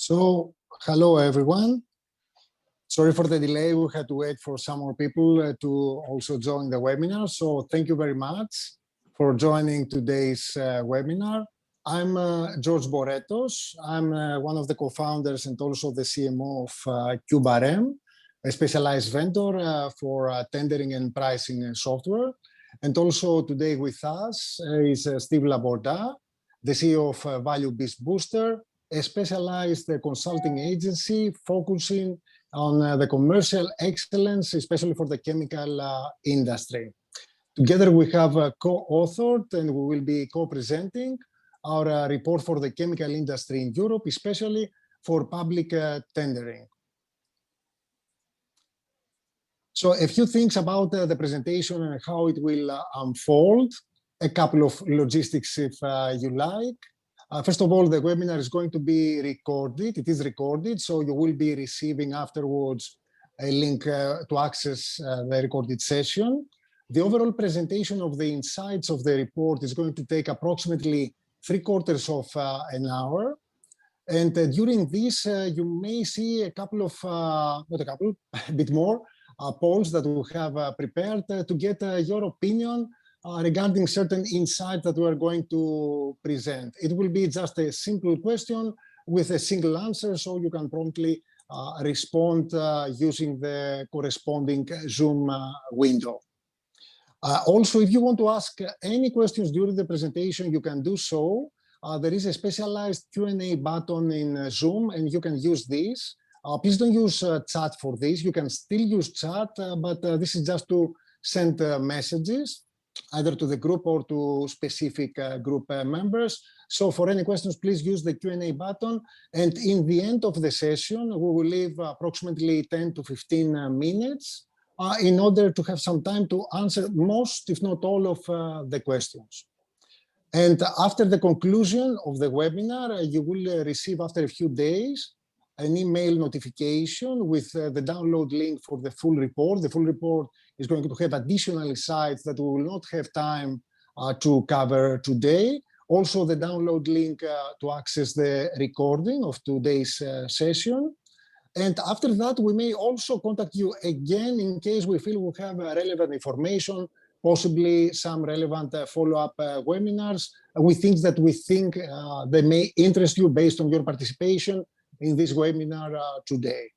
So, hello everyone. Sorry for the delay. We had to wait for some more people to also join the webinar. So thank you very much for joining today's webinar. I'm George Boretos. I'm one of the co-founders and also the CMO of CubeRM, a specialized vendor for tendering and pricing software. And also today with us is Steve Laborda, the CEO of Value-Based Booster, a specialized consulting agency focusing on the commercial excellence, especially for the chemical industry. Together we have co-authored and we will be co-presenting our report for the chemical industry in Europe, especially for public tendering. So a few things about the presentation and how it will unfold, a couple of logistics if you like. First of all, the webinar is going to be recorded. It is recorded, so you will be receiving afterwards a link to access the recorded session. The overall presentation of the insights of the report is going to take approximately 3/4 of an hour. And during this, you may see a couple of, not a couple, a bit more polls that we have prepared to get your opinion regarding certain insights that we are going to present. It will be just a simple question with a single answer, so you can promptly respond using the corresponding Zoom window. Also, if you want to ask any questions during the presentation, you can do so. There is a specialized Q&A button in Zoom, and you can use this. Please don't use chat for this. You can still use chat, but this is just to send messages, either to the group or to specific group members. So for any questions, please use the Q&A button. And in the end of the session, we will leave approximately 10 to 15 minutes in order to have some time to answer most, if not all, of the questions. And after the conclusion of the webinar, you will receive after a few days an email notification with the download link for the full report. The full report is going to have additional insights that we will not have time to cover today. Also, the download link to access the recording of today's session. And after that, we may also contact you again in case we feel we have relevant information, possibly some relevant follow-up webinars with things that we think they may interest you based on your participation in this webinar today.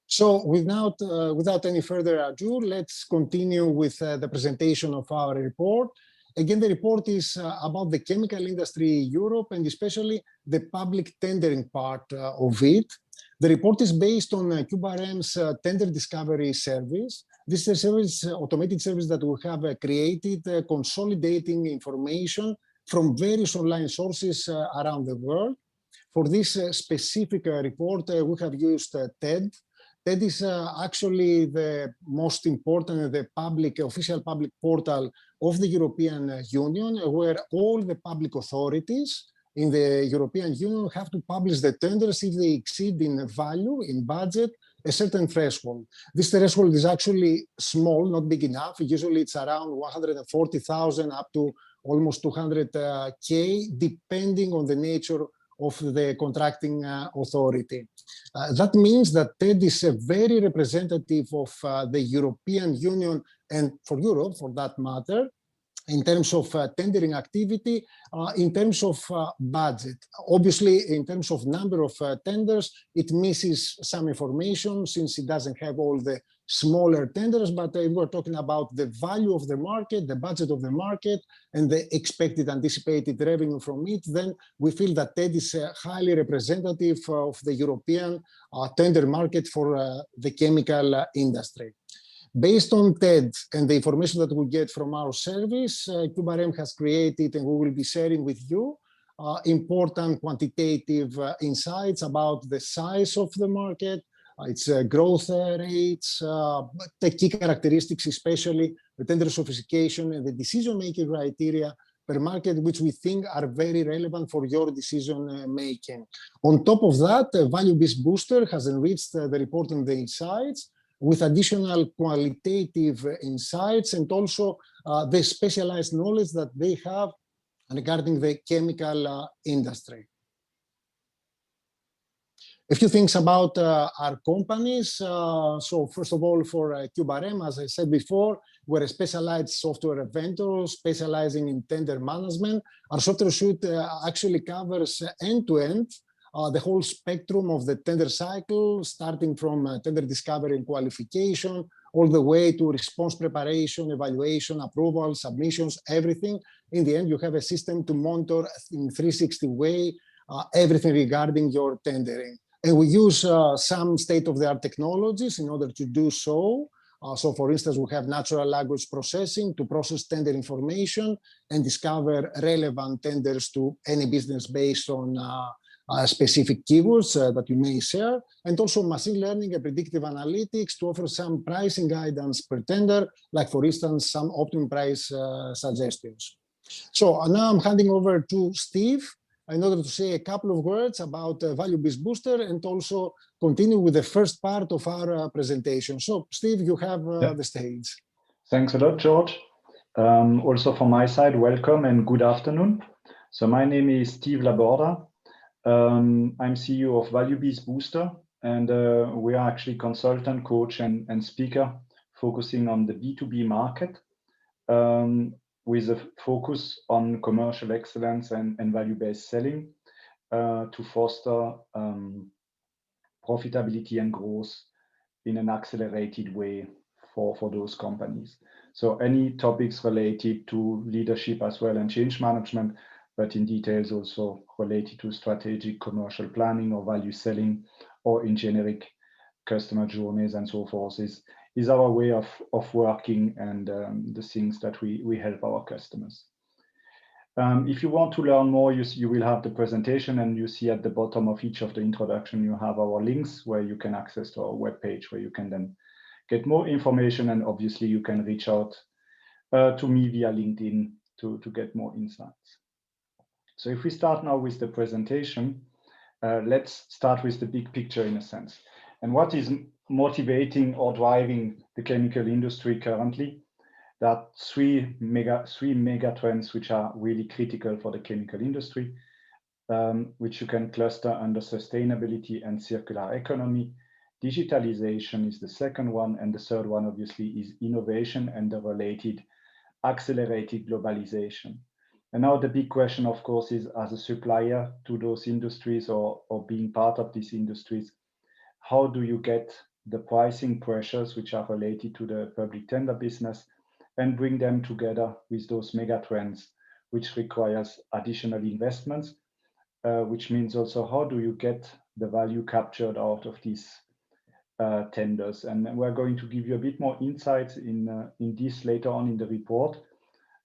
So without any further ado, let's continue with the presentation of our report. Again, the report is about the chemical industry in Europe and especially the public tendering part of it. The report is based on CubeRM's tender discovery service. This is a automated service that we have created, consolidating information from various online sources around the world. For this specific report, we have used TED. TED is actually the most important, the official public portal of the European Union, where all the public authorities in the European Union have to publish the tenders if they exceed in value, in budget, a certain threshold. This threshold is actually small, not big enough. Usually it's around 140,000 up to almost 200K, depending on the nature of the contracting authority. That means that TED is a very representative of the European Union and for Europe, for that matter, in terms of tendering activity, in terms of budget. Obviously, in terms of number of tenders, it misses some information since it doesn't have all the smaller tenders, but if we're talking about the value of the market, the budget of the market, and the expected anticipated revenue from it, then we feel that TED is highly representative of the European tender market for the chemical industry. Based on TED and the information that we get from our service, CubeRM has created, and we will be sharing with you, important quantitative insights about the size of the market, its growth rates, the key characteristics, especially the tender sophistication and the decision-making criteria per market, which we think are very relevant for your decision-making. On top of that, Value-Based Booster has enriched the report and the insights with additional qualitative insights and also the specialized knowledge that they have regarding the chemical industry. A few things about our companies. So first of all, for QBRM, as I said before, we're a specialized software vendor specializing in tender management. Our software suite actually covers end-to-end the whole spectrum of the tender cycle, starting from tender discovery and qualification, all the way to response preparation, evaluation, approval, submissions, everything. In the end, you have a system to monitor in 360 way everything regarding your tendering. And we use some state-of-the-art technologies in order to do so. So for instance, we have natural language processing to process tender information and discover relevant tenders to any business based on specific keywords that you may share, and also machine learning and predictive analytics to offer some pricing guidance per tender, like for instance, some optimum price suggestions. So now I'm handing over to Steve in order to say a couple of words about Value-Based Booster and also continue with the first part of our presentation. So Steve, you have the stage. Thanks a lot, George. Also from my side, welcome and good afternoon. So my name is Steve Laborda. I'm CEO of Value-Based Booster, and we are actually consultant, coach, and speaker focusing on the B2B market with a focus on commercial excellence and value-based selling to foster profitability and growth in an accelerated way for those companies. So any topics related to leadership as well and change management, but in details also related to strategic commercial planning or value selling or in generic customer journeys and so forth is our way of working and the things that we help our customers. If you want to learn more, you will have the presentation, and you see at the bottom of each of the introduction, you have our links where you can access to our webpage where you can then get more information, and obviously you can reach out to me via LinkedIn to get more insights. So if we start now with the presentation, let's start with the big picture in a sense. And what is motivating or driving the chemical industry currently? There are three mega trends which are really critical for the chemical industry, which you can cluster under sustainability and circular economy. Digitalization is the second one, and the third one obviously is innovation and the related accelerated globalization. And now the big question, of course, is as a supplier to those industries or being part of these industries, how do you get the pricing pressures which are related to the public tender business and bring them together with those mega trends, which requires additional investments, which means also how do you get the value captured out of these tenders. And we're going to give you a bit more insights in this later on in the report.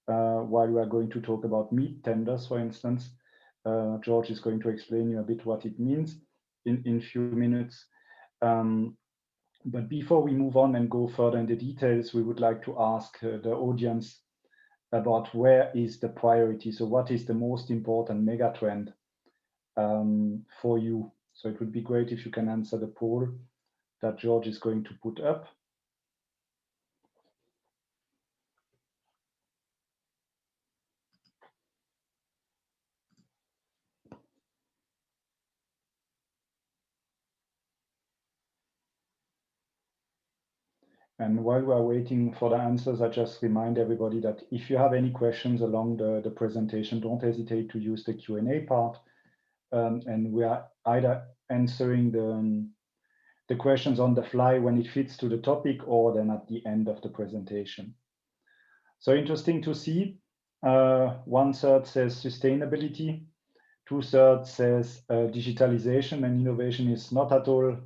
While we are going to talk about meat tenders, for instance, George is going to explain you a bit what it means in few minutes. But before we move on and go further in the details, we would like to ask the audience about where is the priority. So what is the most important mega trend for you? So it would be great if you can answer the poll that George is going to put up. And while we are waiting for the answers, I just remind everybody that if you have any questions along the presentation, don't hesitate to use the Q&A part. And we are either answering the questions on the fly when it fits to the topic or then at the end of the presentation. So interesting to see, 1/3 says sustainability, 2/3 says digitalization, and innovation is not at all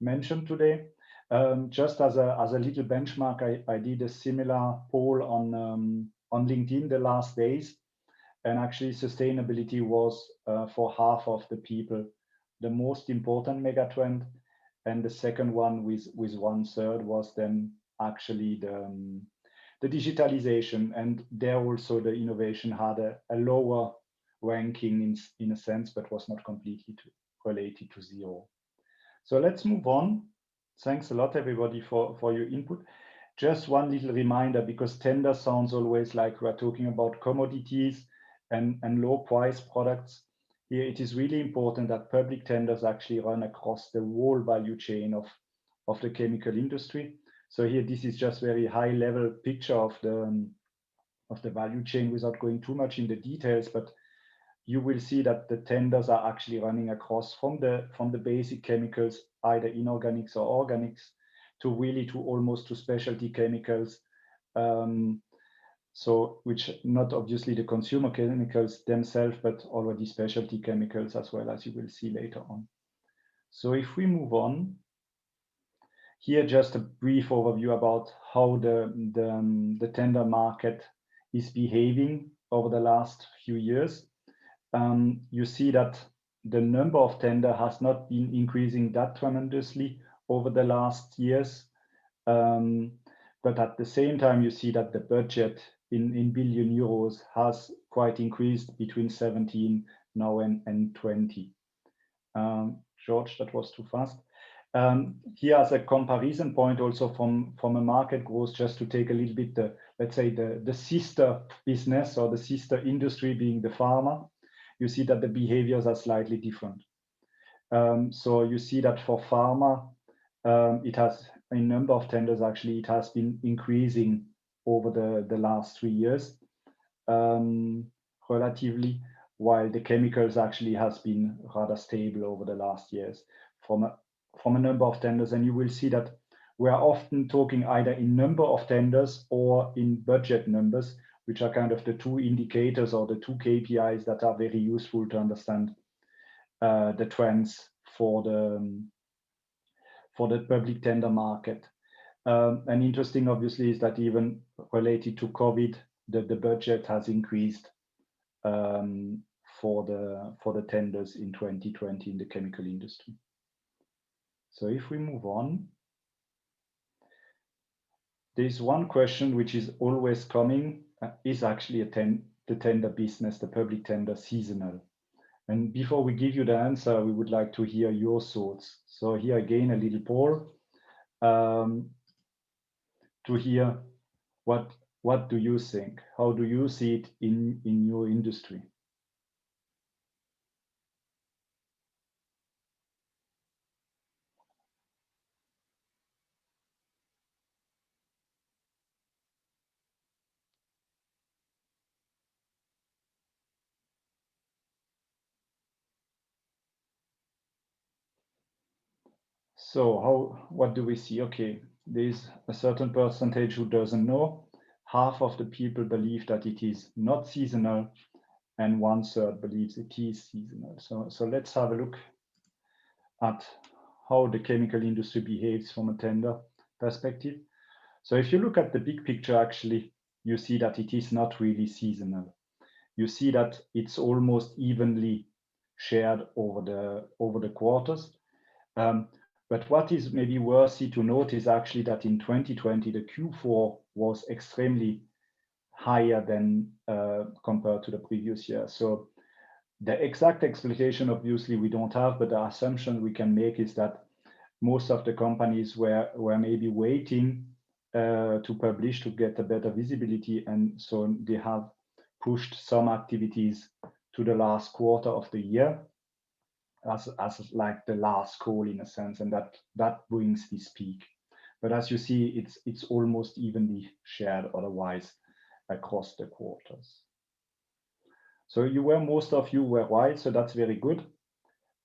mentioned today. Just as a little benchmark, I did a similar poll on LinkedIn the last days, and actually sustainability was for half of the people the most important megatrend, and the second one with 1/3 was then actually the digitalization, and there also the innovation had a lower ranking in a sense, but was not completely related to zero. So let's move on. Thanks a lot, everybody, for your input. Just one little reminder, because tender sounds always like we're talking about commodities and low price products. here it is really important that public tenders actually run across the whole value chain of the chemical industry. So here, this is just very high level picture of the value chain without going too much in the details, but you will see that the tenders are actually running across from the basic chemicals, either inorganics or organics, to really to almost to specialty chemicals. So which not obviously the consumer chemicals themselves, but already specialty chemicals as well, as you will see later on. So if we move on, here just a brief overview about how the tender market is behaving over the last few years. You see that the number of tender has not been increasing that tremendously over the last years. But at the same time, you see that the budget in billion euros has quite increased between 17 now and 20. George, that was too fast. Here as a comparison point also from a market growth, just to take a little bit let's say the sister business or the sister industry being the pharma, you see that the behaviors are slightly different. So you see that for pharma, it has a number of tenders, actually, it has been increasing over the last 3 years, relatively, while the chemicals actually has been rather stable over the last years from a number of tenders. And you will see that we are often talking either in number of tenders or in budget numbers, which are kind of the two indicators or the two KPIs that are very useful to understand the trends for the public tender market. And interesting, obviously, is that even related to COVID, the budget has increased for the tenders in 2020 in the chemical industry. So if we move on, there's one question which is always coming, is actually the tender business, the public tender, seasonal? And before we give you the answer, we would like to hear your thoughts. So here again, a little poll to hear what do you think? How do you see it in your industry? So what do we see? Okay, there's a certain percentage who doesn't know. Half of the people believe that it is not seasonal, and 1/3 believes it is seasonal. So let's have a look at how the chemical industry behaves from a tender perspective. So if you look at the big picture, actually, you see that it is not really seasonal. You see that it's almost evenly shared over the quarters. But what is maybe worthy to note is actually that in 2020, the Q4 was extremely higher than compared to the previous year. So the exact explanation, obviously, we don't have, but the assumption we can make is that most of the companies were maybe waiting to publish to get a better visibility, and so they have pushed some activities to the last quarter of the year as like the last call in a sense, and that brings this peak. But as you see, it's almost evenly shared otherwise across the quarters. So most of you were right, so that's very good.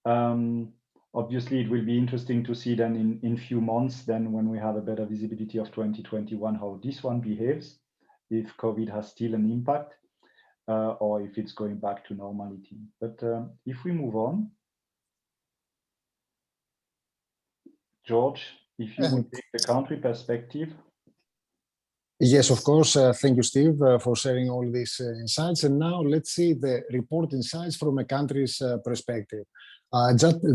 Obviously, it will be interesting to see then in few months, then when we have a better visibility of 2021, how this one behaves, if COVID has still an impact, or if it's going back to normality. But if we move on, George, if you would take the country perspective. Yes, of course. Thank you, Steve, for sharing all these insights. And now let's see the report insights from a country's perspective.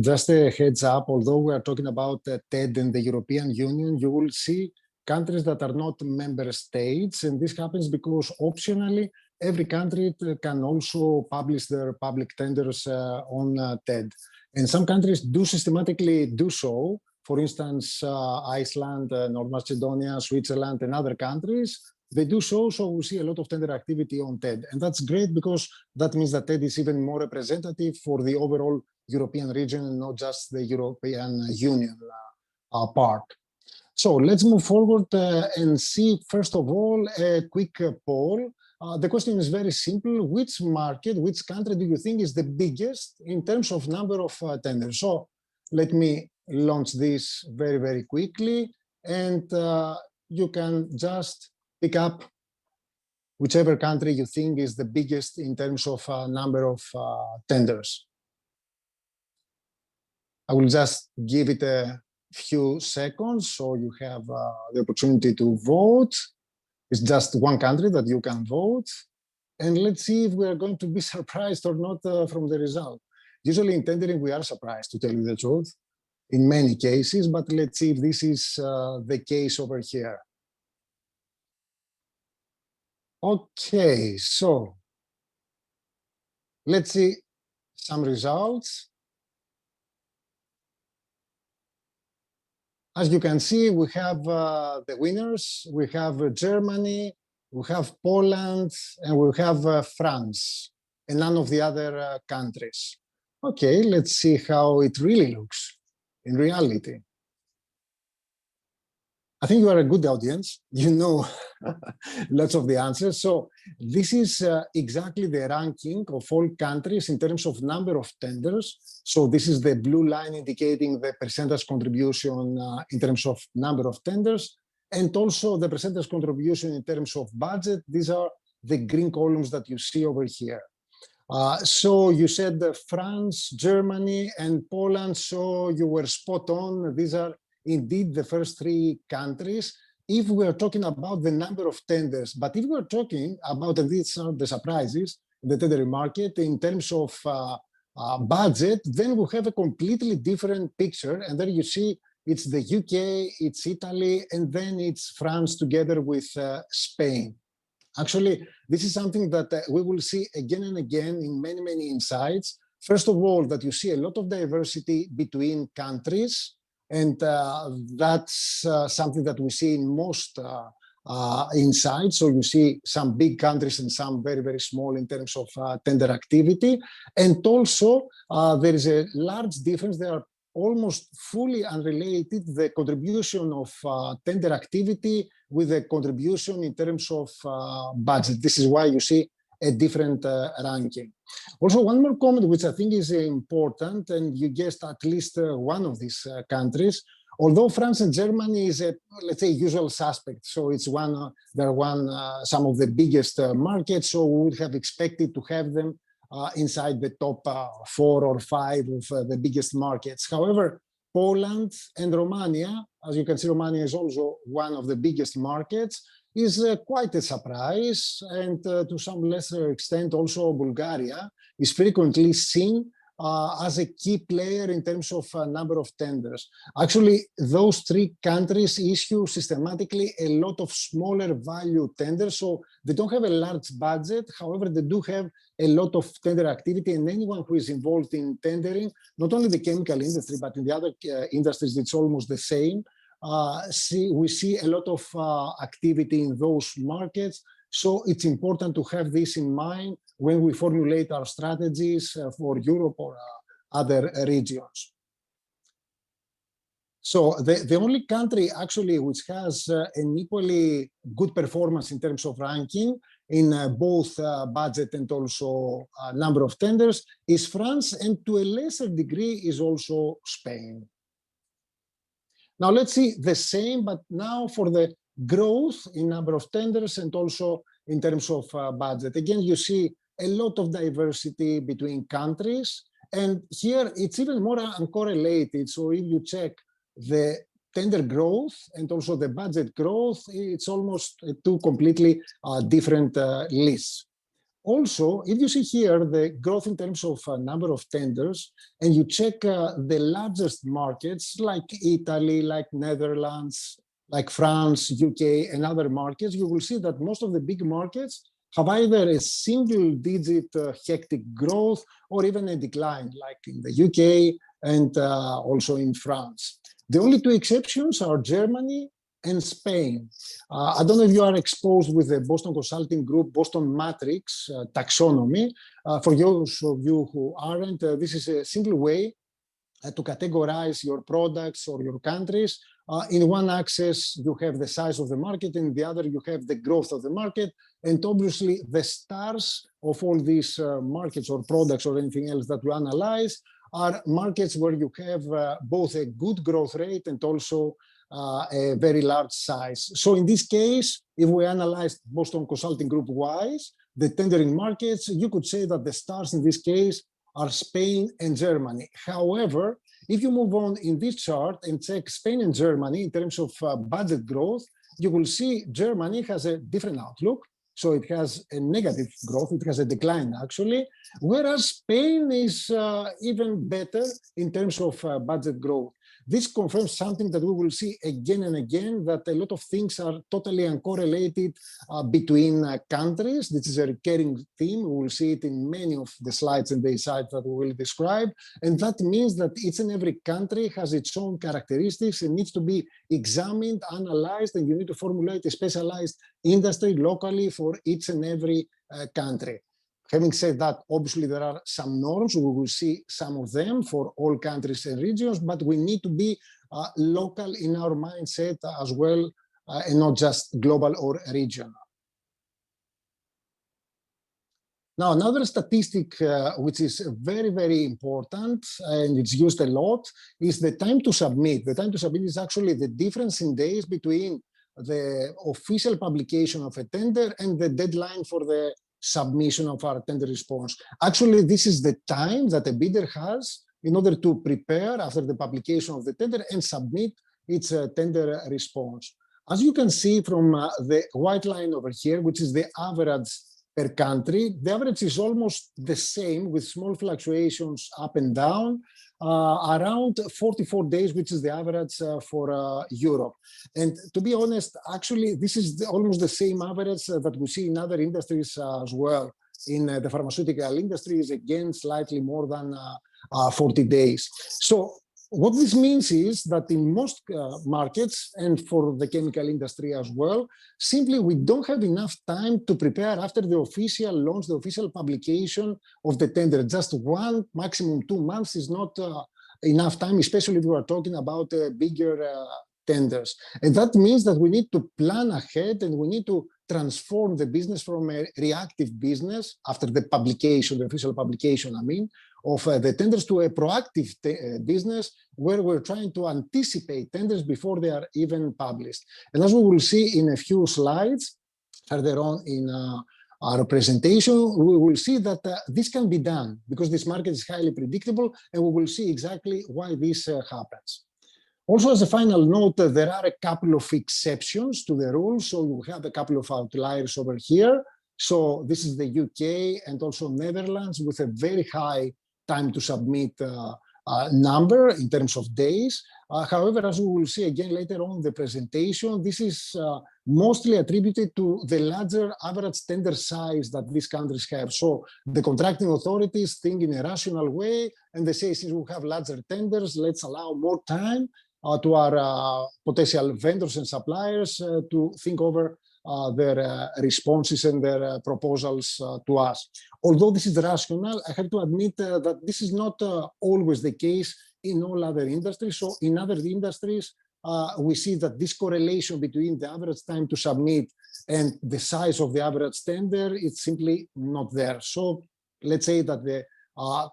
Just a heads up, although we are talking about TED and the European Union, you will see countries that are not member states. And this happens because optionally, every country can also publish their public tenders on TED. And some countries do systematically do so. For instance, Iceland, North Macedonia, Switzerland, and other countries they do so, so we see a lot of tender activity on TED. And that's great because that means that TED is even more representative for the overall European region and not just the European Union part. So let's move forward and see, first of all, a quick poll. The question is very simple. Which market, which country do you think is the biggest in terms of number of tenders? So let me launch this very, very quickly. And you can just pick up whichever country you think is the biggest in terms of number of tenders. I will just give it a few seconds so you have the opportunity to vote. It's just one country that you can vote. And let's see if we are going to be surprised or not from the result. Usually in tendering, we are surprised, to tell you the truth, in many cases, but let's see if this is the case over here. Okay, so let's see some results. As you can see, we have the winners. We have Germany, we have Poland, and we have France, and none of the other countries. Okay, let's see how it really looks in reality. I think you are a good audience. You know lots of the answers. So this is exactly the ranking of all countries in terms of number of tenders. So this is the blue line indicating the percentage contribution in terms of number of tenders, and also the percentage contribution in terms of budget. These are the green columns that you see over here. So you said France, Germany, and Poland. So you were spot on. These are indeed the first three countries. If we are talking about the number of tenders, but if we are talking about, and these are the surprises in the tendering market, in terms of budget, then we have a completely different picture. And there you see it's the UK, it's Italy, and then it's France together with Spain. Actually, this is something that we will see again and again in many, many insights. First of all, that you see a lot of diversity between countries. And that's something that we see in most insights. So you see some big countries and some very, very small in terms of tender activity. And also there is a large difference. They are almost fully unrelated, the contribution of tender activity with the contribution in terms of budget. This is why you see a different ranking. Also, one more comment, which I think is important, and you guessed at least one of these countries. Although France and Germany is a, let's say, usual suspect, so it's some of the biggest markets, so we would have expected to have them inside the top 4 or 5 of the biggest markets. However, Poland and Romania, as you can see, Romania is also one of the biggest markets, is quite a surprise, and to some lesser extent also Bulgaria is frequently seen as a key player in terms of number of tenders. Actually, those three countries issue systematically a lot of smaller value tenders, so they don't have a large budget. However, they do have a lot of tender activity, and anyone who is involved in tendering, not only the chemical industry, but in the other industries, it's almost the same. We see a lot of activity in those markets. So it's important to have this in mind when we formulate our strategies for Europe or other regions. So the only country actually which has an equally good performance in terms of ranking in both budget and also number of tenders is France, and to a lesser degree is also Spain. Now let's see the same, but now for the growth in number of tenders and also in terms of budget. Again, you see a lot of diversity between countries, and here it's even more uncorrelated. So if you check the tender growth and also the budget growth, it's almost two completely different lists. Also, if you see here the growth in terms of number of tenders, and you check the largest markets like Italy, like Netherlands, like France, UK, and other markets, you will see that most of the big markets have either a single-digit hectic growth or even a decline, like in the UK and also in France. The only two exceptions are Germany and Spain. I don't know if you are exposed with the Boston Consulting Group, Boston Matrix taxonomy. For those of you who aren't, this is a simple way to categorize your products or your countries. In one axis, you have the size of the market, in the other, you have the growth of the market. And obviously, the stars of all these markets or products or anything else that we analyze are markets where you have both a good growth rate and also a very large size. So in this case, if we analyze Boston Consulting Group wise, the tendering markets, you could say that the stars in this case are Spain and Germany. However, if you move on in this chart and check Spain and Germany in terms of budget growth, you will see Germany has a different outlook. So it has a negative growth, it has a decline actually, whereas Spain is even better in terms of budget growth. This confirms something that we will see again and again, that a lot of things are totally uncorrelated between countries. This is a recurring theme. We will see it in many of the slides and the insights that we will describe. And that means that each and every country has its own characteristics and needs to be examined, analyzed, and you need to formulate a specialized industry locally for each and every country. Having said that, obviously there are some norms. We will see some of them for all countries and regions, but we need to be local in our mindset as well, and not just global or regional. Now, another statistic which is very, very important and it's used a lot is the time to submit. The time to submit is actually the difference in days between the official publication of a tender and the deadline for the submission of our tender response. Actually, this is the time that a bidder has in order to prepare after the publication of the tender and submit its tender response. As you can see from the white line over here, which is the average per country, the average is almost the same with small fluctuations up and down, around 44 days, which is the average for Europe. And to be honest, actually, this is almost the same average that we see in other industries as well. In the pharmaceutical industry is again slightly more than 40 days. So what this means is that in most markets and for the chemical industry as well, simply we don't have enough time to prepare after the official launch, the official publication of the tender. Just 1, maximum 2 months is not enough time, especially if we are talking about bigger tenders. And that means that we need to plan ahead and we need to transform the business from a reactive business after the publication, the official publication, I mean, of the tenders to a proactive business where we're trying to anticipate tenders before they are even published. And as we will see in a few slides further on in our presentation, we will see that this can be done because this market is highly predictable, and we will see exactly why this happens. Also, as a final note, there are a couple of exceptions to the rule. So you have a couple of outliers over here. So this is the UK and also Netherlands with a very high time to submit number in terms of days. However, as we will see again later on in the presentation, this is mostly attributed to the larger average tender size that these countries have. So the contracting authorities think in a rational way, and they say, since we have larger tenders, let's allow more time to our potential vendors and suppliers to think over their responses and their proposals to us. Although this is rational, I have to admit that this is not always the case in all other industries. So in other industries, we see that this correlation between the average time to submit and the size of the average tender is simply not there. So let's say that the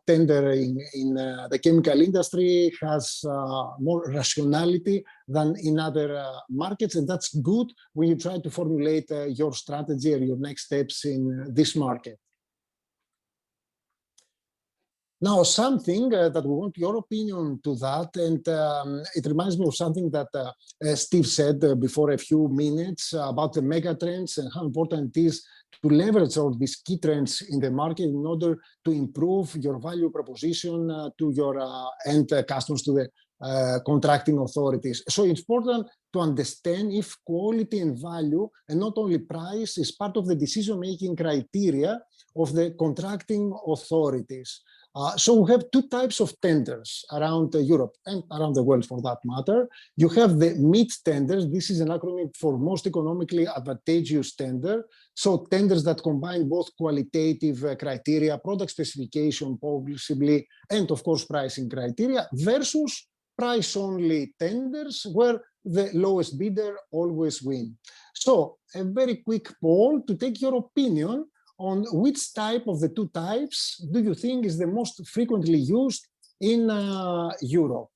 tender in the chemical industry has more rationality than in other markets, and that's good when you try to formulate your strategy or your next steps in this market. Now, something that we want your opinion to that, and it reminds me of something that Steve said before a few minutes about the mega trends and how important it is to leverage all these key trends in the market in order to improve your value proposition to your end customers, to the contracting authorities. So it's important to understand if quality and value, and not only price, is part of the decision-making criteria of the contracting authorities. So we have two types of tenders around Europe and around the world for that matter. You have the MIT tenders. This is an acronym for most economically advantageous tender. So tenders that combine both qualitative criteria, product specification possibly, and of course pricing criteria versus price-only tenders where the lowest bidder always win. So a very quick poll to take your opinion on which type of the two types do you think is the most frequently used in Europe.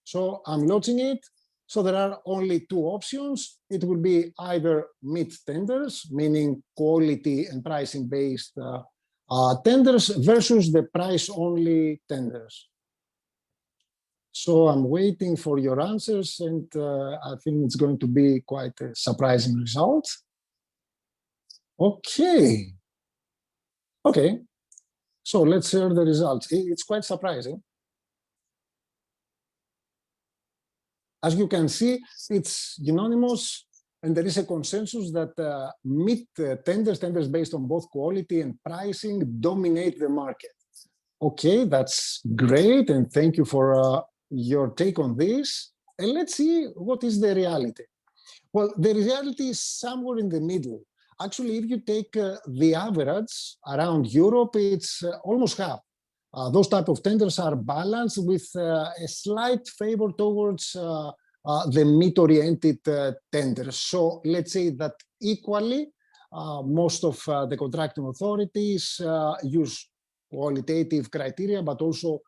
So I'm launching it. So there are only two options. It will be either mid tenders, meaning quality and pricing based tenders versus the price only tenders. So I'm waiting for your answers, and I think it's going to be quite a surprising result. Okay. Okay. So let's share the results. It's quite surprising. As you can see, it's unanimous, and there is a consensus that mid tenders based on both quality and pricing dominate the market. Okay, that's great, and thank you for your take on this. And let's see what is the reality. Well, the reality is somewhere in the middle. Actually, if you take the average around Europe, it's almost half. Those type of tenders are balanced with a slight favor towards the meat-oriented tenders. So let's say that equally, most of the contracting authorities use qualitative criteria, but also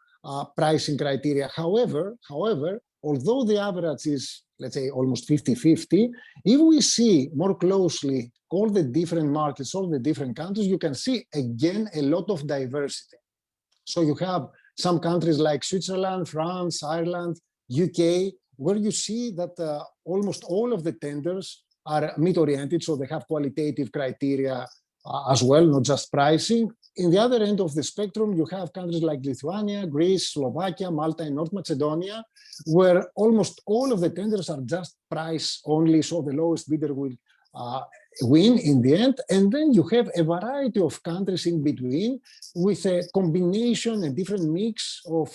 pricing criteria. However, although the average is, let's say, almost 50-50, if we see more closely all the different markets, all the different countries, you can see, again, a lot of diversity. So you have some countries like Switzerland, France, Ireland, UK, where you see that almost all of the tenders are meat-oriented, so they have qualitative criteria as well, not just pricing. In the other end of the spectrum, you have countries like Lithuania, Greece, Slovakia, Malta, and North Macedonia, where almost all of the tenders are just price only, so the lowest bidder will win in the end. And then you have a variety of countries in between with a combination, a different mix of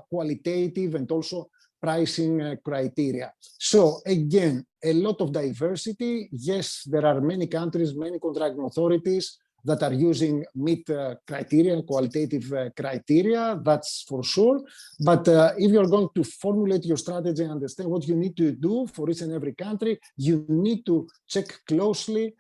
qualitative and also pricing criteria. So again, a lot of diversity. Yes, there are many countries, many contracting authorities that are using meat criteria, qualitative criteria, that's for sure. But if you're going to formulate your strategy and understand what you need to do for each and every country, you need to check closely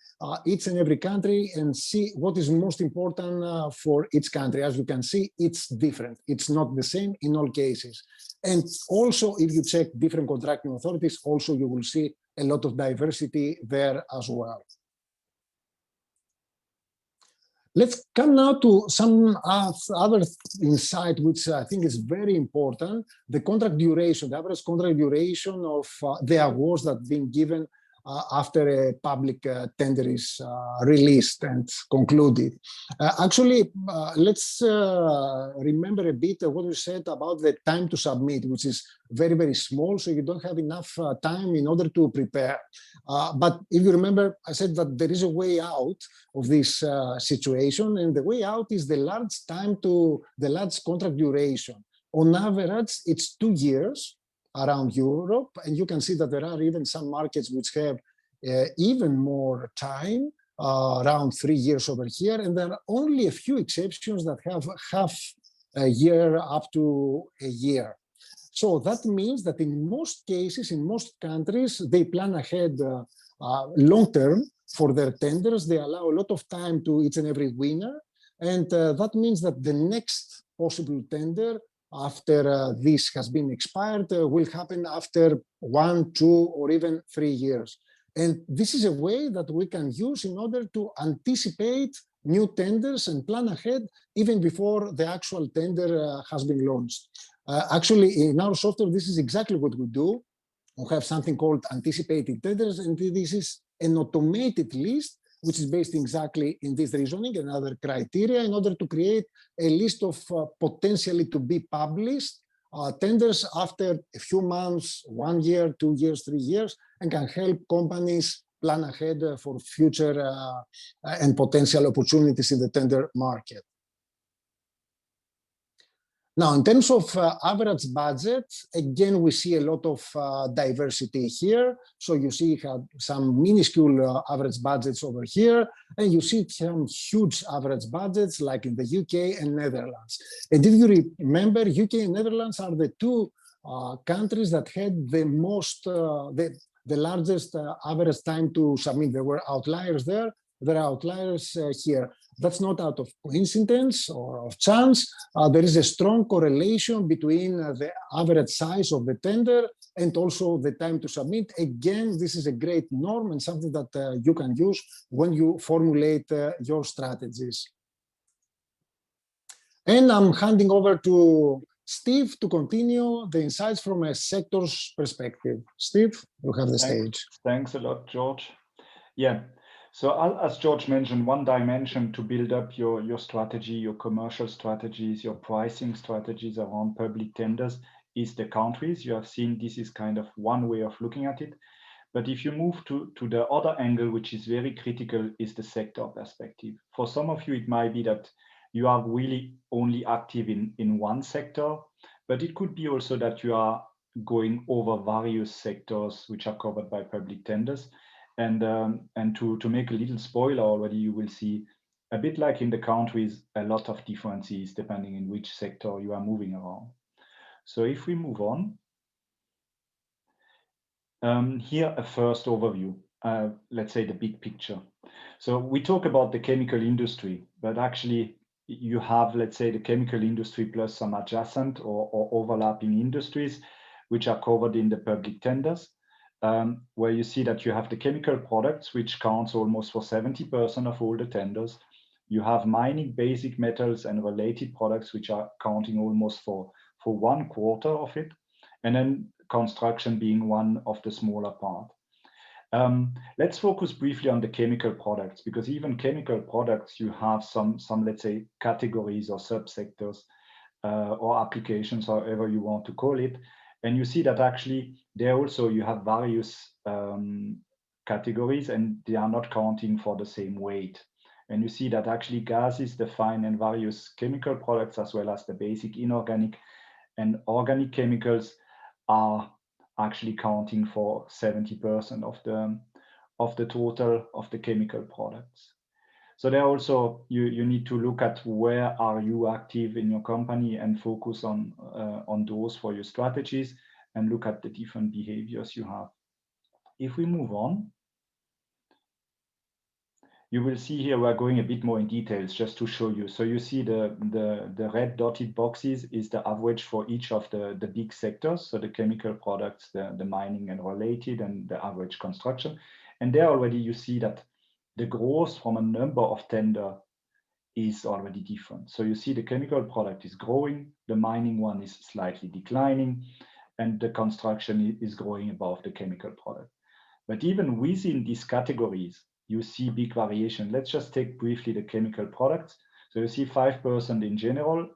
each and every country and see what is most important for each country. As you can see, it's different. It's not the same in all cases. And also, if you check different contracting authorities, also you will see a lot of diversity there as well. Let's come now to some other insight, which I think is very important, the contract duration, the average contract duration of the awards that have been given after a public tender is released and concluded. Actually, let's remember a bit what we said about the time to submit, which is very, very small, so you don't have enough time in order to prepare. But if you remember, I said that there is a way out of this situation, and the way out is the large contract duration. On average, it's 2 years around Europe, and you can see that there are even some markets which have even more time, around 3 years over here, and there are only a few exceptions that have half a year up to a year. So that means that in most cases, in most countries, they plan ahead long term for their tenders. They allow a lot of time to each and every winner, and that means that the next possible tender after this has been expired will happen after 1, 2, or even 3 years. And this is a way that we can use in order to anticipate new tenders and plan ahead even before the actual tender has been launched. Actually, in our software, this is exactly what we do. We have something called anticipated tenders, and this is an automated list which is based exactly in this reasoning and other criteria in order to create a list of potentially to be published tenders after a few months, 1 year, 2 years, 3 years, and can help companies plan ahead for future and potential opportunities in the tender market. Now, in terms of average budget, again, we see a lot of diversity here. So you see some minuscule average budgets over here, and you see some huge average budgets like in the UK and Netherlands. And if you remember, UK and Netherlands are the two countries that had the most, the largest average time to submit. There were outliers there. There are outliers here. That's not out of coincidence or of chance. There is a strong correlation between the average size of the tender and also the time to submit. Again, this is a great norm and something that you can use when you formulate your strategies. And I'm handing over to Steve to continue the insights from a sector's perspective. Steve, you have the stage. Thanks a lot, George. Yeah. So as George mentioned, one dimension to build up your strategy, your commercial strategies, your pricing strategies around public tenders is the countries. You have seen this is kind of one way of looking at it. But if you move to the other angle, which is very critical, is the sector perspective. For some of you, it might be that you are really only active in one sector, but it could be also that you are going over various sectors which are covered by public tenders. And to make a little spoiler already, you will see a bit like in the countries, a lot of differences depending in which sector you are moving around. So if we move on, here a first overview, let's say the big picture. So we talk about the chemical industry, but actually you have, let's say, the chemical industry plus some adjacent or overlapping industries which are covered in the public tenders. Where you see that you have the chemical products, which counts almost for 70% of all the tenders. You have mining, basic metals, and related products, which are counting almost for 1/4 of it. And then construction being one of the smaller part. Let's focus briefly on the chemical products, because even chemical products, you have some let's say, categories or subsectors or applications, however you want to call it. And you see that actually there also you have various categories and they are not counting for the same weight. And you see that actually gases, the fine and various chemical products, as well as the basic inorganic and organic chemicals, are actually counting for 70% of the total of the chemical products. So there also you need to look at where are you active in your company and focus on those for your strategies and look at the different behaviors you have. If we move on, you will see here we're going a bit more in details just to show you. So you see the red dotted boxes is the average for each of the big sectors. So the chemical products, the mining and related, and the average construction. And there already you see that the growth from a number of tender is already different. So you see the chemical product is growing, the mining one is slightly declining, and the construction is growing above the chemical product. But even within these categories, you see big variation. Let's just take briefly the chemical products. So you see 5% in general,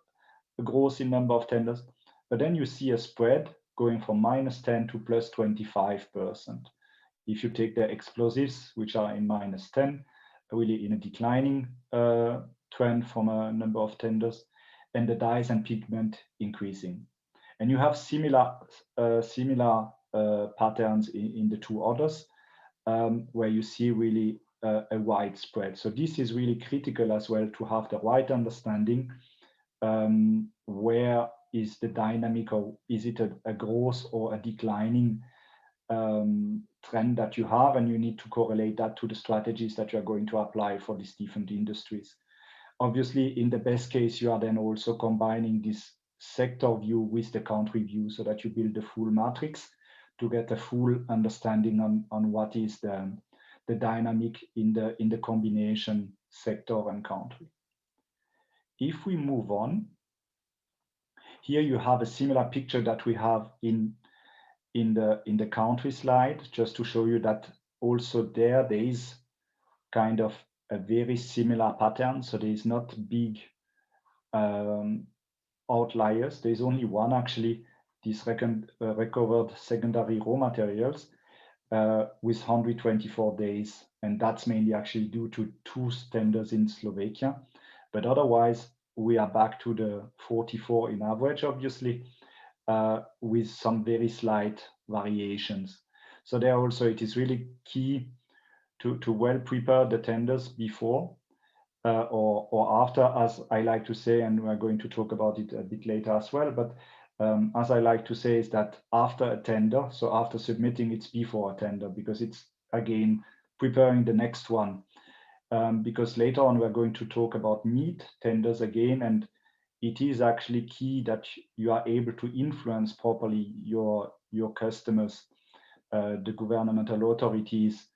a growth in number of tenders, but then you see a spread going from -10 to +25%. If you take the explosives, which are in -10, really in a declining trend from a number of tenders, and the dyes and pigment increasing. And you have similar patterns in the two others, where you see really a wide spread. So this is really critical as well to have the right understanding. Where is the dynamic, or is it a growth or a declining trend that you have, and you need to correlate that to the strategies that you are going to apply for these different industries. Obviously, in the best case, you are then also combining this sector view with the country view so that you build a full matrix to get a full understanding on what is the dynamic in the combination sector and country. If we move on, here you have a similar picture that we have in the country slide, just to show you that also there is kind of a very similar pattern. So there is not big outliers. There is only one actually, this recovered secondary raw materials with 124 days. And that's mainly actually due to 2 tenders in Slovakia. But otherwise, we are back to the 44 in average, obviously, with some very slight variations. So there also it is really key to well prepare the tenders before or after, as I like to say, and we're going to talk about it a bit later as well. But as I like to say is that after a tender, so after submitting, it's before a tender, because it's again preparing the next one. Because later on we're going to talk about meat tenders again, and it is actually key that you are able to influence properly your customers, the governmental authorities,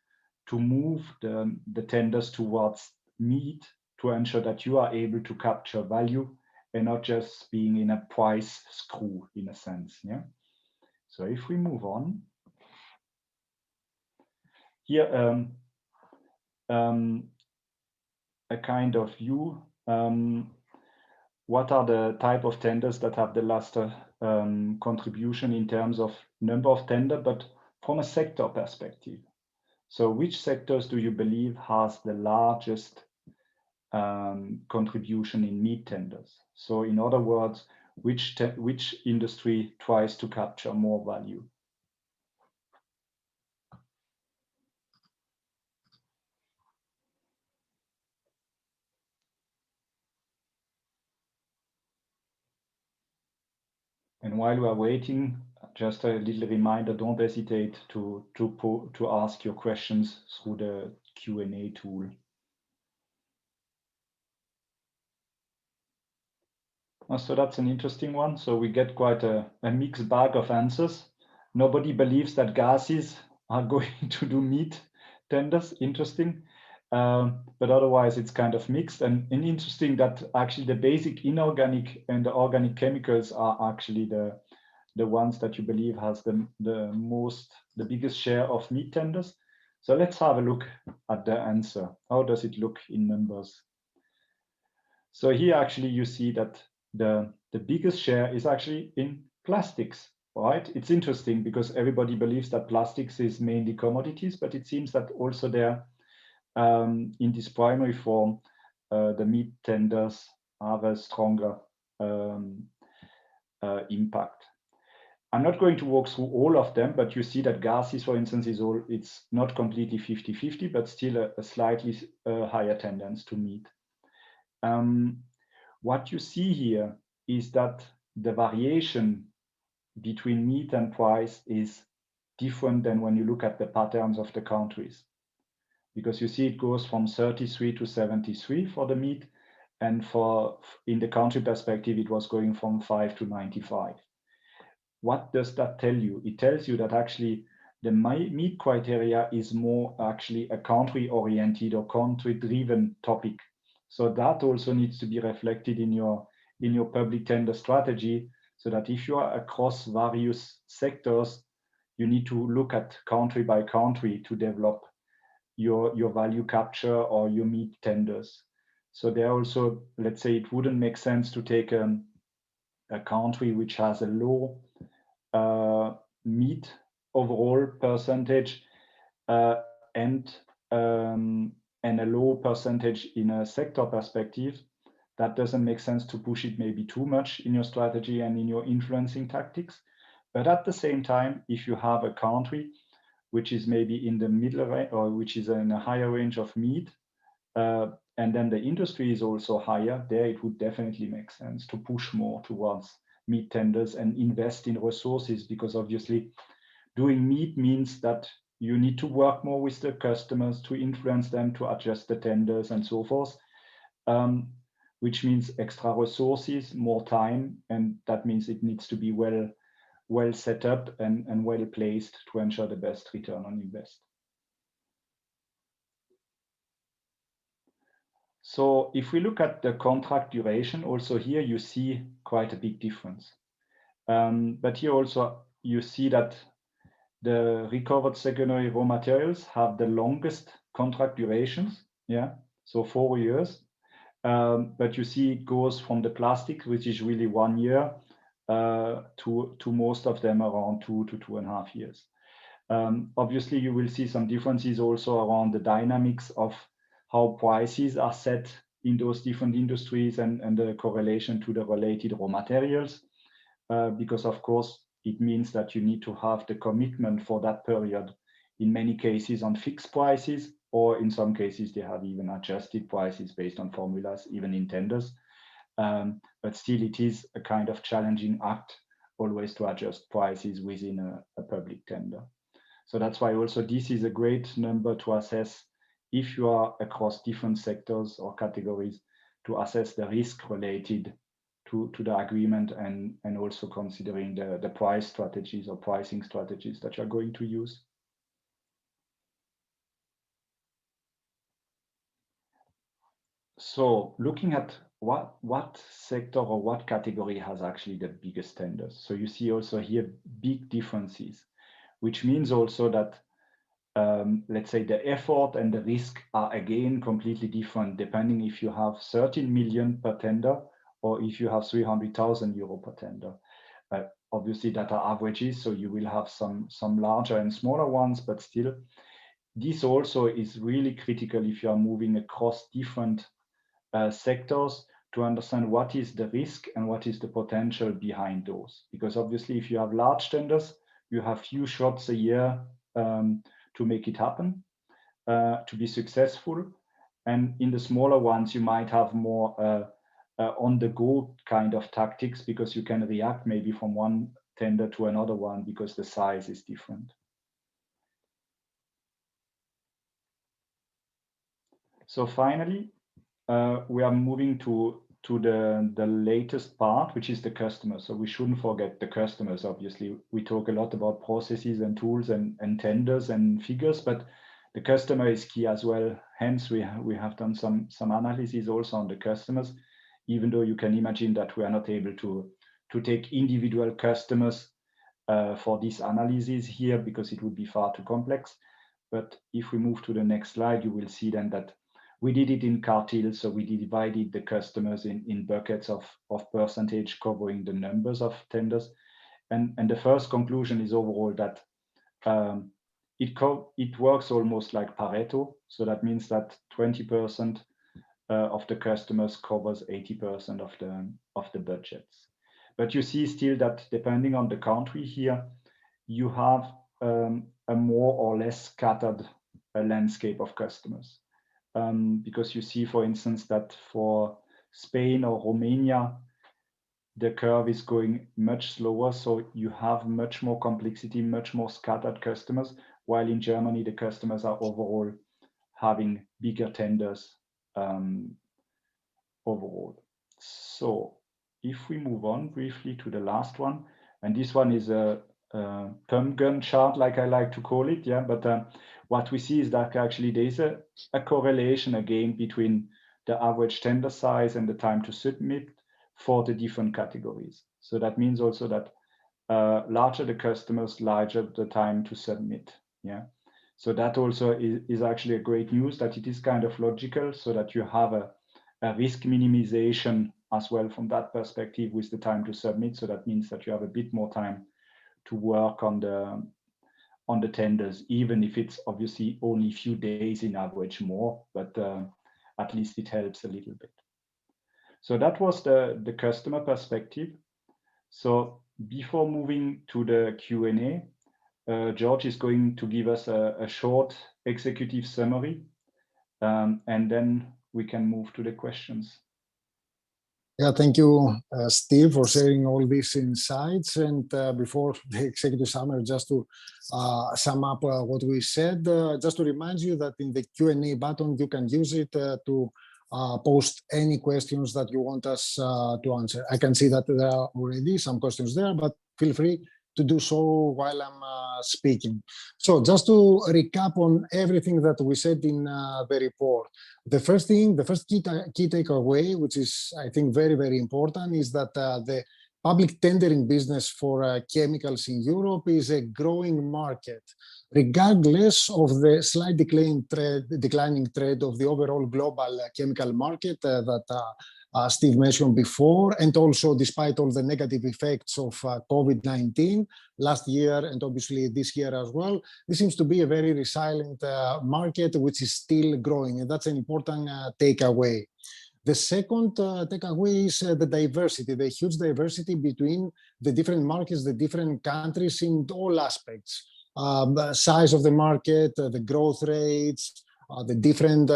to move the tenders towards meat, to ensure that you are able to capture value and not just being in a price screw in a sense. Yeah. So if we move on here, a kind of view. What are the type of tenders that have the last contribution in terms of number of tender, but from a sector perspective? So which sectors do you believe has the largest contribution in meat tenders? So in other words, which industry tries to capture more value? And while we are waiting, just a little reminder, don't hesitate to ask your questions through the Q&A tool. So that's an interesting one. So we get quite a mixed bag of answers. Nobody believes that gases are going to do meat tenders. Interesting. But otherwise it's kind of mixed, and interesting that actually the basic inorganic and the organic chemicals are actually the ones that you believe has the biggest share of meat tenders. So let's have a look at the answer. How does it look in numbers? So here actually you see that the biggest share is actually in plastics, right? It's interesting because everybody believes that plastics is mainly commodities, but it seems that also there in this primary form, the meat tenders have a stronger impact. I'm not going to walk through all of them, but you see that gases, for instance, it's not completely 50-50, but still a slightly higher tendency to meat. What you see here is that the variation between meat and price is different than when you look at the patterns of the countries, because you see it goes from 33 to 73 for the meat, and in the country perspective it was going from 5 to 95. What does that tell you? It tells you that actually the meat criteria is more actually a country oriented or country driven topic. So that also needs to be reflected in your public tender strategy, so that if you are across various sectors, you need to look at country by country to develop your value capture or your meat tenders. So there also, let's say it wouldn't make sense to take a country which has a low meat overall percentage and a low percentage in a sector perspective. That doesn't make sense to push it maybe too much in your strategy and in your influencing tactics. But at the same time, if you have a country which is maybe in the middle range or which is in a higher range of meat, and then the industry is also higher, there it would definitely make sense to push more towards meat tenders and invest in resources, because obviously doing meat means that you need to work more with the customers to influence them to adjust the tenders and so forth, which means extra resources, more time, and that means it needs to be well set up and well placed to ensure the best return on invest. So if we look at the contract duration, also here you see quite a big difference. But here also you see that the recovered secondary raw materials have the longest contract durations, yeah, so 4 years. But you see it goes from the plastic, which is really 1 year, to most of them around 2 to 2.5 years. Obviously, you will see some differences also around the dynamics of how prices are set in those different industries and the correlation to the related raw materials, because of course it means that you need to have the commitment for that period, in many cases on fixed prices, or in some cases they have even adjusted prices based on formulas, even in tenders. But still it is a kind of challenging act always to adjust prices within a public tender. So that's why also this is a great number to assess if you are across different sectors or categories, to assess the risk related to the agreement, and also considering the price strategies or pricing strategies that you're going to use. So looking at what sector or what category has actually the biggest tenders. So you see also here big differences, which means also that let's say the effort and the risk are again completely different depending if you have 13 million per tender or if you have 300,000 euro per tender. Obviously that are averages, so you will have some larger and smaller ones, but still this also is really critical if you are moving across different sectors, to understand what is the risk and what is the potential behind those. Because obviously if you have large tenders, you have few shots a year to make it happen, to be successful. And in the smaller ones, you might have more on-the-go kind of tactics, because you can react maybe from one tender to another one because the size is different. So finally, we are moving to the latest part, which is the customer. So we shouldn't forget the customers. Obviously, we talk a lot about processes and tools and tenders and figures, but the customer is key as well. Hence, we have done some analysis also on the customers, even though you can imagine that we are not able to take individual customers for this analysis here, because it would be far too complex. But if we move to the next slide, you will see then that we did it in quartiles, so we divided the customers in buckets of percentage covering the numbers of tenders. And the first conclusion is overall that it works almost like Pareto. So that means that 20% of the customers covers 80% of the budgets. But you see still that depending on the country here, you have a more or less scattered landscape of customers. Because you see, for instance, that for Spain or Romania, the curve is going much slower. So you have much more complexity, much more scattered customers, while in Germany, the customers are overall having bigger tenders overall. So if we move on briefly to the last one, and this one is a pump gun chart, like I like to call it, yeah. But what we see is that actually there's a correlation again between the average tender size and the time to submit for the different categories. So that means also that larger the customers, larger the time to submit, yeah. So that also is actually a great news, that it is kind of logical, so that you have a risk minimization as well from that perspective with the time to submit. So that means that you have a bit more time to work on the tenders, even if it's obviously only a few days in average more, but at least it helps a little bit. So that was the customer perspective. So before moving to the Q&A, George is going to give us a short executive summary, and then we can move to the questions. Yeah, thank you, Steve, for sharing all these insights. And before the executive summary, just to sum up what we said, just to remind you that in the Q&A button, you can use it to post any questions that you want us to answer. I can see that there are already some questions there, but feel free to do so while I'm speaking. So just to recap on everything that we said in the report, the first key takeaway, which is, I think, very, very important, is that the public tendering business for chemicals in Europe is a growing market, regardless of the slight declining trend of the overall global chemical market that Steve mentioned before, and also despite all the negative effects of COVID-19 last year and obviously this year as well, this seems to be a very resilient market which is still growing, and that's an important takeaway. The second takeaway is the diversity, the huge diversity between the different markets, the different countries in all aspects. Size of the market, the growth rates, the different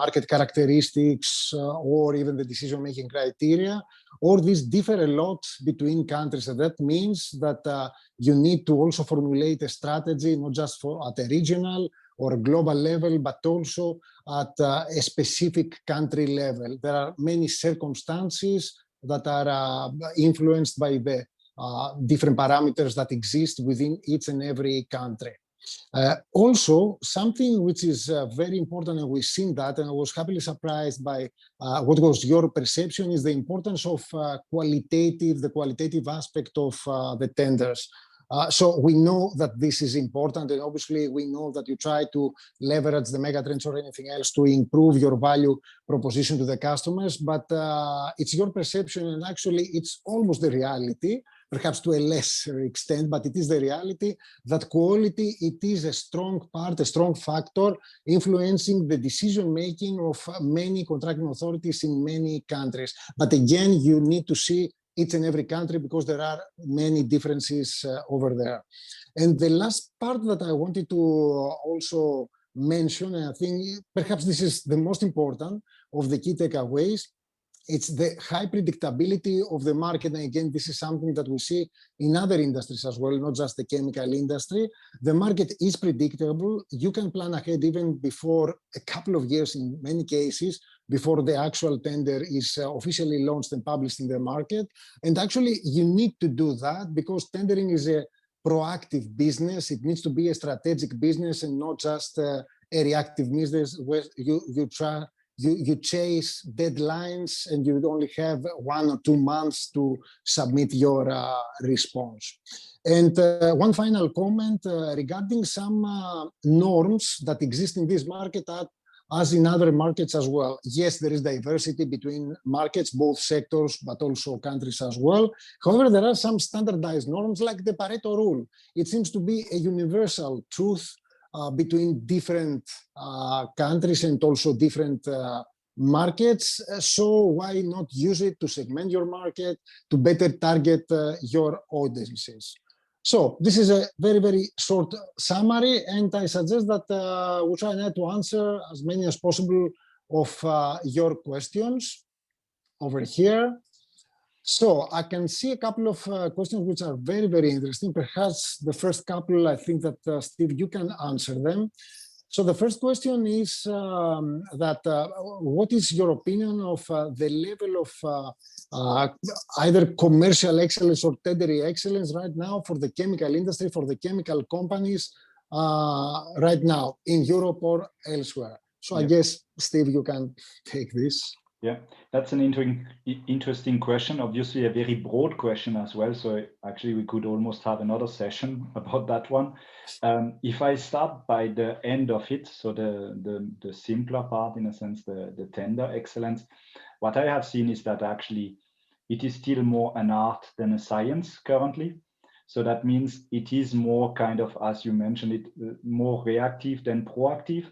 market characteristics, or even the decision-making criteria. All these differ a lot between countries. And that means that you need to also formulate a strategy, not just at a regional or a global level, but also at a specific country level. There are many circumstances that are influenced by the different parameters that exist within each and every country. Also, something which is very important, and we've seen that, and I was happily surprised by what was your perception, is the importance of the qualitative aspect of the tenders. So we know that this is important, and obviously we know that you try to leverage the megatrends or anything else to improve your value proposition to the customers, but it's your perception, and actually it's almost the reality, perhaps to a lesser extent, but it is the reality that quality, it is a strong part, a strong factor influencing the decision-making of many contracting authorities in many countries. But again, you need to see each and every country because there are many differences over there. And the last part that I wanted to also mention, and I think perhaps this is the most important of the key takeaways, it's the high predictability of the market. And again, this is something that we see in other industries as well, not just the chemical industry. The market is predictable. You can plan ahead even before a couple of years in many cases, before the actual tender is officially launched and published in the market. And actually, you need to do that because tendering is a proactive business. It needs to be a strategic business and not just a reactive business where you chase deadlines and you only have 1 or 2 months to submit your response. And one final comment regarding some norms that exist in this market as in other markets as well. Yes, there is diversity between markets, both sectors, but also countries as well. However, there are some standardized norms like the Pareto rule. It seems to be a universal truth between different countries and also different markets. So why not use it to segment your market, to better target your audiences? So this is a very, very short summary, and I suggest that we try now to answer as many as possible of your questions over here. So I can see a couple of questions which are very, very interesting. Perhaps the first couple, I think that Steve, you can answer them. So the first question is what is your opinion of the level of either commercial excellence or tendering excellence right now for the chemical industry, for the chemical companies right now in Europe or elsewhere? So I guess, Steve, you can take this. Yeah, that's an interesting question. Obviously, a very broad question as well. So actually, we could almost have another session about that one. If I start by the end of it, so the simpler part, in a sense, the tender excellence, what I have seen is that actually it is still more an art than a science currently. So that means it is more kind of, as you mentioned it, more reactive than proactive.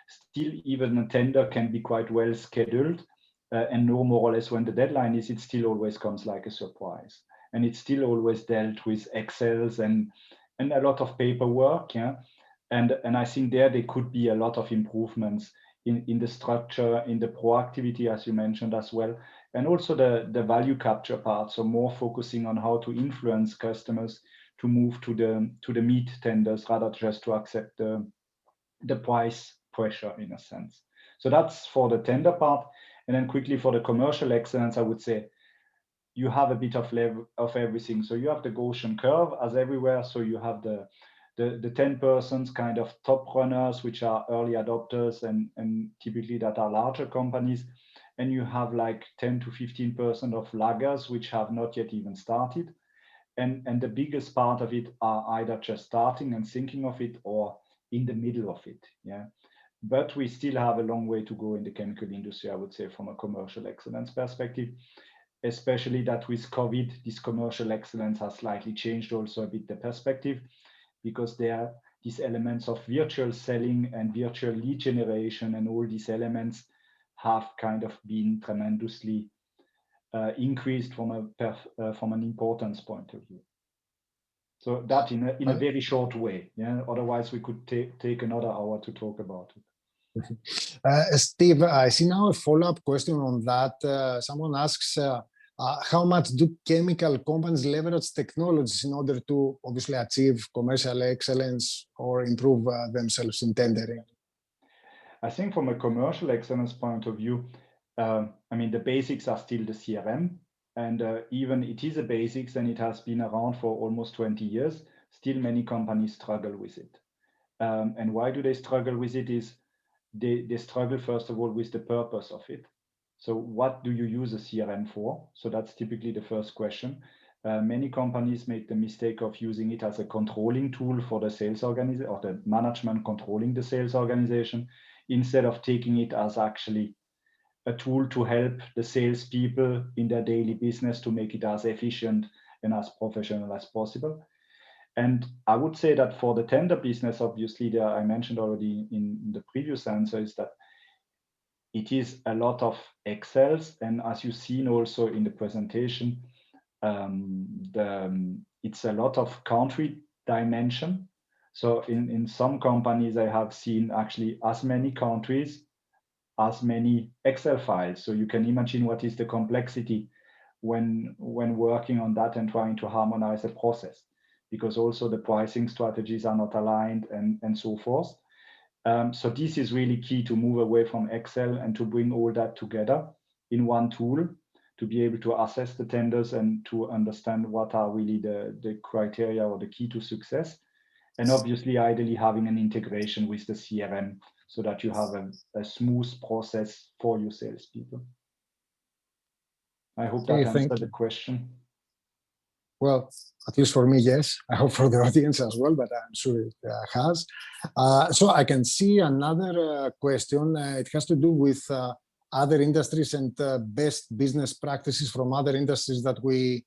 Still, even a tender can be quite well scheduled. And know more or less when the deadline is, it still always comes like a surprise. And it's still always dealt with Excels and a lot of paperwork. Yeah? And I think there could be a lot of improvements in the structure, in the proactivity, as you mentioned as well, and also the value capture part. So more focusing on how to influence customers to move to the meat tenders rather just to accept the price pressure in a sense. So that's for the tender part. And then quickly for the commercial excellence, I would say you have a bit of everything. So you have the Gaussian curve as everywhere. So you have the 10% kind of top runners, which are early adopters and typically that are larger companies. And you have like 10 to 15% of laggers, which have not yet even started. And the biggest part of it are either just starting and thinking of it or in the middle of it. Yeah. But we still have a long way to go in the chemical industry, I would say, from a commercial excellence perspective, especially that with COVID, this commercial excellence has slightly changed also a bit the perspective, because there are these elements of virtual selling and virtual lead generation and all these elements have kind of been tremendously increased from an importance point of view. So that in a very short way. Yeah. Otherwise, we could take another hour to talk about it. Steve, I see now a follow-up question on that. Someone asks, how much do chemical companies leverage technologies in order to obviously achieve commercial excellence or improve themselves in tendering? I think from a commercial excellence point of view, I mean, the basics are still the CRM. And even it is a basics and it has been around for almost 20 years, still many companies struggle with it. And why do they struggle with it is they struggle, first of all, with the purpose of it. So what do you use a CRM for? So that's typically the first question. Many companies make the mistake of using it as a controlling tool for the sales organization or the management controlling the sales organization, instead of taking it as actually a tool to help the salespeople in their daily business to make it as efficient and as professional as possible. And I would say that for the tender business, obviously, I mentioned already in the previous answer, is that it is a lot of Excels. And as you've seen also in the presentation, it's a lot of country dimension. So in some companies, I have seen actually as many countries, as many Excel files. So you can imagine what is the complexity when working on that and trying to harmonize a process, because also the pricing strategies are not aligned and so forth. So this is really key, to move away from Excel and to bring all that together in one tool, to be able to assess the tenders and to understand what are really the criteria or the key to success. And obviously, ideally having an integration with the CRM so that you have a smooth process for your salespeople. I hope that answered the question. Well, at least for me, yes. I hope for the audience as well, but I'm sure it has. So I can see another question. It has to do with other industries and best business practices from other industries that we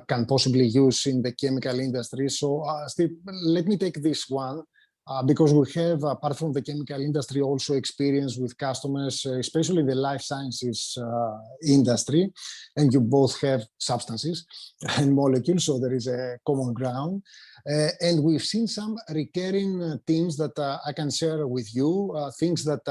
can possibly use in the chemical industry. So Steve, let me take this one. Because we have, apart from the chemical industry, also experience with customers, especially the life sciences industry, and you both have substances and molecules, so there is a common ground. And we've seen some recurring themes that I can share with you, things that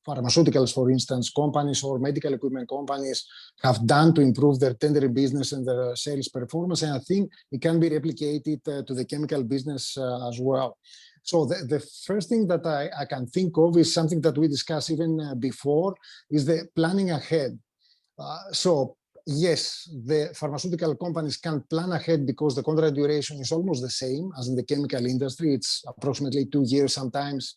pharmaceuticals, for instance, companies or medical equipment companies have done to improve their tendering business and their sales performance, and I think it can be replicated to the chemical business as well. So the first thing that I can think of is something that we discussed even before, is the planning ahead. So yes, the pharmaceutical companies can plan ahead because the contract duration is almost the same as in the chemical industry. It's approximately 2 years, sometimes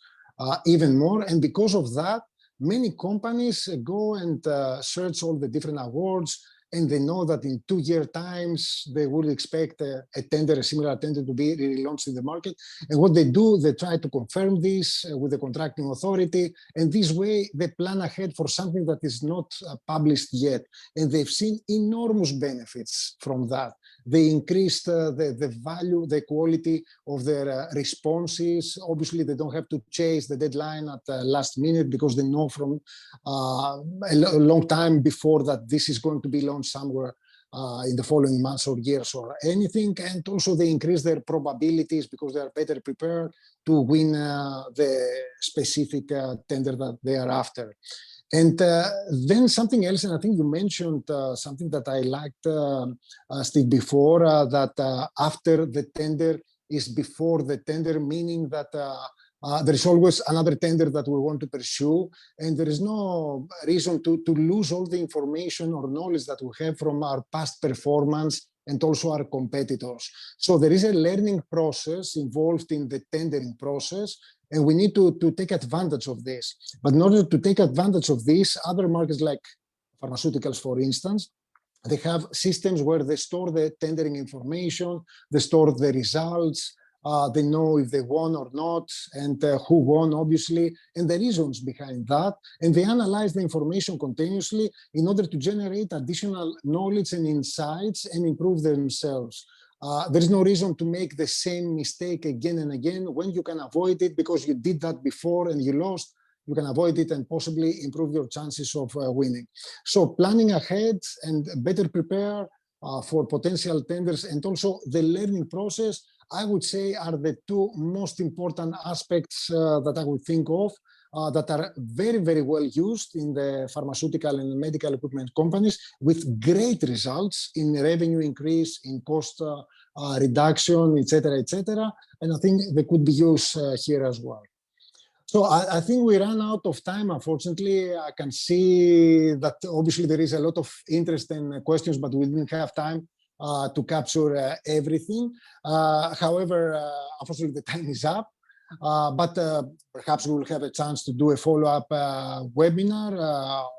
even more. And because of that, many companies go and search all the different awards, and they know that in 2 year times, they would expect a tender, a similar tender to be relaunched in the market. And what they do, they try to confirm this with the contracting authority. And this way, they plan ahead for something that is not published yet. And they've seen enormous benefits from that. They increased the value, the quality of their responses. Obviously, they don't have to chase the deadline at the last minute because they know from a long time before that this is going to be launched somewhere in the following months or years or anything. And also they increase their probabilities because they are better prepared to win the specific tender that they are after. And then something else, and I think you mentioned something that I liked, Steve, before, that after the tender is before the tender, meaning that there is always another tender that we want to pursue, and there is no reason to lose all the information or knowledge that we have from our past performance and also our competitors. So there is a learning process involved in the tendering process, and we need to take advantage of this. But in order to take advantage of this, other markets like pharmaceuticals, for instance, they have systems where they store the tendering information, they store the results, they know if they won or not, and who won, obviously, and the reasons behind that. And they analyze the information continuously in order to generate additional knowledge and insights and improve themselves. There is no reason to make the same mistake again and again when you can avoid it because you did that before and you lost. you can avoid it and possibly improve your chances of winning. So planning ahead and better prepare for potential tenders, and also the learning process, I would say, are the two most important aspects that I would think of that are very, very well used in the pharmaceutical and medical equipment companies, with great results in revenue increase, in cost reduction, etc., etc. And I think they could be used here as well. So I think we ran out of time, unfortunately. I can see that obviously there is a lot of interest and questions, but we didn't have time to capture everything. However, unfortunately, the time is up. But perhaps we will have a chance to do a follow-up webinar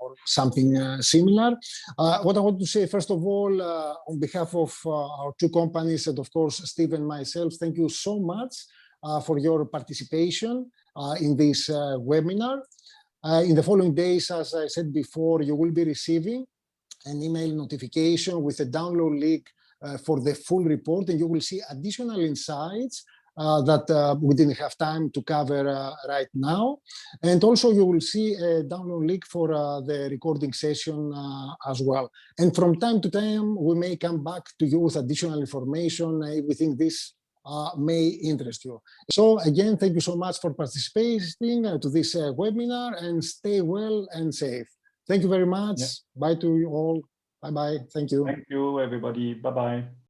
or something similar. What I want to say, first of all, on behalf of our two companies and of course Steve and myself, thank you so much for your participation in this webinar. In the following days, as I said before, you will be receiving an email notification with a download link for the full report, and you will see additional insights that we didn't have time to cover right now. And also you will see a download link for the recording session as well. And from time to time, we may come back to you with additional information if we think this may interest you. So again, thank you so much for participating to this webinar, and stay well and safe. Thank you very much. Yeah. Bye to you all. Bye-bye. Thank you. Thank you, everybody. Bye-bye.